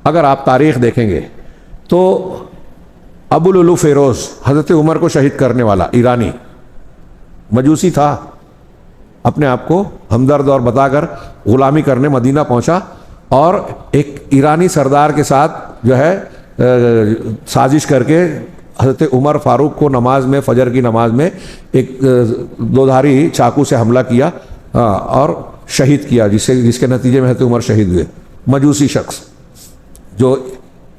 अगर आप तारीख देखेंगे तो अबू लुलू फेरोज हज़रत उमर को शहीद करने वाला ईरानी मजूसी था, अपने आप को हमदर्द और बताकर गुलामी करने मदीना पहुंचा और एक ईरानी सरदार के साथ जो है साजिश करके हज़रत उमर फारूक को नमाज में, फजर की नमाज में एक दोधारी चाकू से हमला किया और शहीद किया, जिसके नतीजे में हज़रत उमर शहीद हुए। मजूसी शख्स जो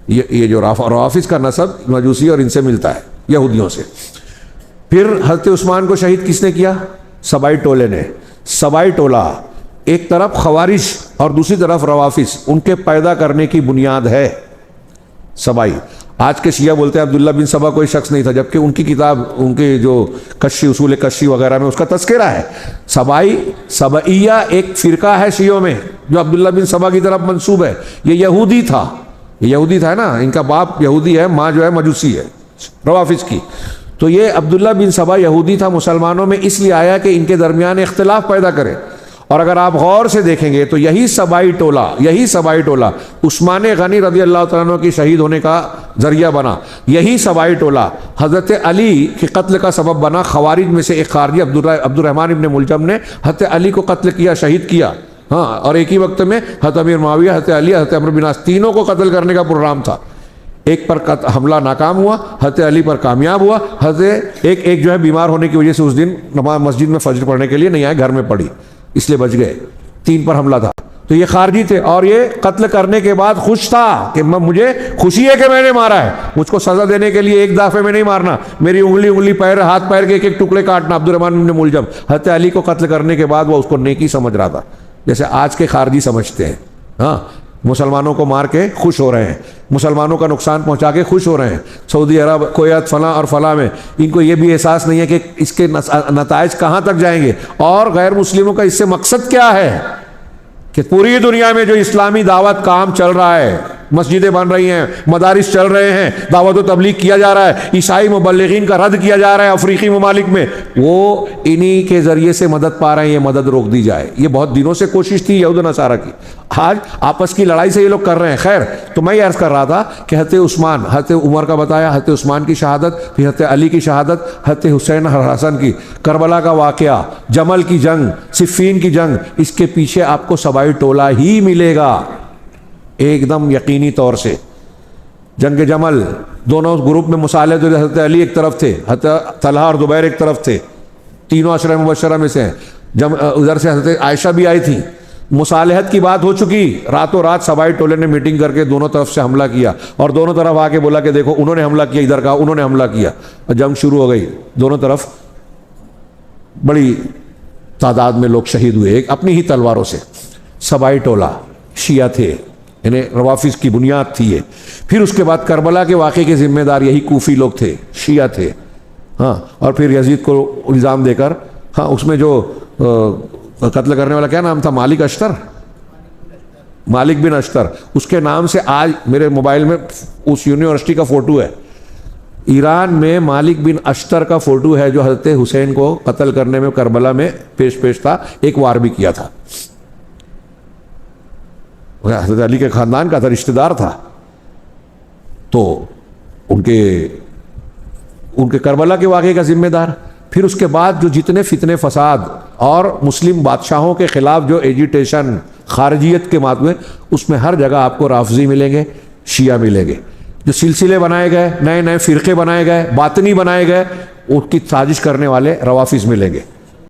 ये जो रवाफिज का नसब मजूसी और इनसे मिलता है, यहूदियों से। फिर हज़रत उस्मान को शहीद किसने किया? सबाई टोले ने। सबाई टोला एक तरफ खवारिज और दूसरी तरफ रवाफिज, उनके पैदा करने की बुनियाद है सबाई। आज के शिया बोलते हैं अब्दुल्ला बिन सबा कोई शख्स नहीं था, जबकि उनकी किताब, उनके जो कश्शी, उसूल कश्शी वगैरह में उसका तस्करा है। सबाई, सबइया एक फिरका है शियों में जो अब्दुल्ला बिन सबा की तरफ मंसूब है। ये यहूदी था, ये यहूदी था ना, इनका बाप यहूदी है, माँ जो है मजूसी है रवाफिज की। तो ये अब्दुल्ला बिन सबा यहूदी था, मुसलमानों में इसलिए आया कि इनके दरमियान इख्तिलाफ पैदा करे। और अगर आप गौर से देखेंगे तो यही सबाई टोला उस्मान गनी रज़ी अल्लाह तआला अन्हु की शहीद होने का जरिया बना। यही सबाई टोला हज़रत अली के कत्ल का सबब बना। खवारिज में से एक खारजी अब्दुर्रहमान इब्न मुलजम ने हज़रत अली को कत्ल किया, शहीद किया। हाँ, और एक ही वक्त में हज़रत अमीर मुआविया, हज़रत अली, हज़रत अम्र बिन आस, तीनों को कत्ल करने का प्रोग्राम था। एक पर हमला नाकाम हुआ, हज़रत अली पर कामयाब हुआ। हज़रत एक जो है बीमार होने की वजह से उस दिन नमाज मस्जिद में फजर पढ़ने के लिए नहीं आए, घर में पढ़ी, इसलिए बच गए। 3 पर हमला था। तो ये खारजी थे और ये कत्ल करने के बाद खुश था कि मुझे खुशी है कि मैंने मारा है, मुझको सजा देने के लिए एक दफे में नहीं मारना, मेरी उंगली पैर, हाथ पैर के एक टुकड़े काटना। अब्दुर्रहमान इब्न मुलजम हज़रत अली को कत्ल करने के बाद वो उसको नेकी समझ रहा था, जैसे आज के खारजी समझते हैं। हाँ, मुसलमानों को मार के खुश हो रहे हैं, मुसलमानों का नुकसान पहुंचा के खुश हो रहे हैं। सऊदी अरब, कुवैत, फला और फला में इनको ये भी एहसास नहीं है कि इसके नताइज कहाँ तक जाएंगे और गैर मुस्लिमों का इससे मकसद क्या है कि पूरी दुनिया में जो इस्लामी दावत काम चल रहा है, मस्जिदें बन रही हैं, मदारिस चल रहे हैं, दावत व तबलीग किया जा रहा है, ईसाई मुबल्लिगीन का रद्द किया जा रहा है अफ्रीकी ममालिक में, वो इन्हीं के ज़रिए से मदद पा रहे हैं। ये मदद रोक दी जाए, ये बहुत दिनों से कोशिश थी यहूद नसारा की, आज आपस की लड़ाई से ये लोग कर रहे हैं। खैर, तो मैं अर्ज़ कर रहा था कि हज़रत उस्मान, हज़रत उमर का बताया, हज़रत उस्मान की शहादत, फिर हज़रत अली की शहादत, हज़रत हुसैन हसन की, करबला का वाक़या, जमल की जंग, सिफ़ीन की जंग, इसके पीछे आपको सबाई टोला ही मिलेगा एकदम यकीनी तौर से। जंग जमल, दोनों ग्रुप में मुसाले, तो हज़रत अली एक तरफ थे, हज़रत तलहा और ज़ुबैर एक तरफ थे, तीनों अशरा मुबशरा में से। जब उधर से हज़रत आयशा भी आई थी, मुसालहत की बात हो चुकी, रातों रात सबाई टोले ने मीटिंग करके दोनों तरफ से हमला किया और दोनों तरफ आके बोला कि देखो उन्होंने हमला किया, इधर का उन्होंने हमला किया, और जंग शुरू हो गई। दोनों तरफ बड़ी तादाद में लोग शहीद हुए एक अपनी ही तलवारों से। सबाई टोला शिया थे, इन्हें रवाफिज की बुनियाद थी ये। फिर उसके बाद करबला के वाक़े के जिम्मेदार यही कूफी लोग थे, शिया थे। हाँ, और फिर यजीद को इल्ज़ाम देकर, हाँ, उसमें जो कत्ल करने वाला क्या नाम था, मालिक अश्तर, मालिक बिन अश्तर, उसके नाम से आज मेरे मोबाइल में उस यूनिवर्सिटी का फ़ोटो है। ईरान में मालिक बिन अश्तर का फ़ोटो है जो हज़रत हुसैन को कत्ल करने में करबला में पेश था, एक वार भी किया था, हज़रत अली के ख़ानदान का था, रिश्तेदार था। तो उनके करबला के वाक़े का जिम्मेदार। फिर उसके बाद जो जितने फितने फसाद और मुस्लिम बादशाहों के ख़िलाफ़ जो एजिटेशन खारजियत के माध्यम, उसमें हर जगह आपको राफजी मिलेंगे, शिया मिलेंगे। जो सिलसिले बनाए गए, नए नए फ़िरक़े बनाए गए, बातनी बनाए गए, उसकी साजिश करने वाले रवाफिज मिलेंगे।